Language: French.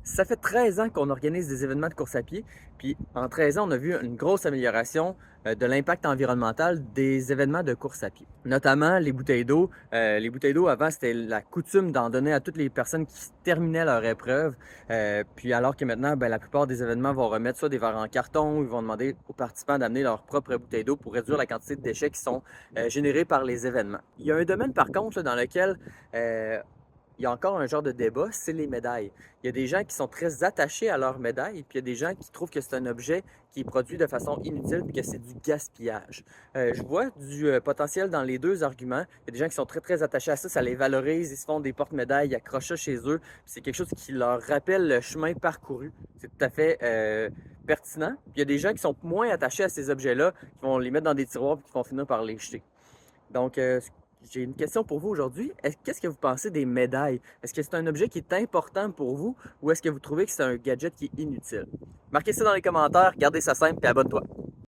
Ça fait 13 ans qu'on organise des événements de course à pied, puis en 13 ans, on a vu une grosse amélioration de l'impact environnemental des événements de course à pied. Notamment les bouteilles d'eau. Les bouteilles d'eau, avant, c'était la coutume d'en donner à toutes les personnes qui terminaient leur épreuve. Puis alors que maintenant, la plupart des événements vont remettre soit des verres en carton, ou ils vont demander aux participants d'amener leur propre bouteille d'eau pour réduire la quantité de déchets qui sont générés par les événements. Il y a un domaine, par contre, là, dans lequel euh, il y a encore un genre de débat, c'est les médailles. Il y a des gens qui sont très attachés à leurs médailles, puis il y a des gens qui trouvent que c'est un objet qui est produit de façon inutile, puis que c'est du gaspillage. Je vois du potentiel dans les deux arguments. Il y a des gens qui sont très, très attachés à ça, ça les valorise, ils se font des porte-médailles, ils accrochent ça chez eux, puis c'est quelque chose qui leur rappelle le chemin parcouru. C'est tout à fait pertinent. Puis il y a des gens qui sont moins attachés à ces objets-là, qui vont les mettre dans des tiroirs, puis qui vont finir par les jeter. Donc, j'ai une question pour vous aujourd'hui. Qu'est-ce que vous pensez des médailles? Est-ce que c'est un objet qui est important pour vous ou est-ce que vous trouvez que c'est un gadget qui est inutile? Marquez ça dans les commentaires, gardez ça simple et abonne-toi.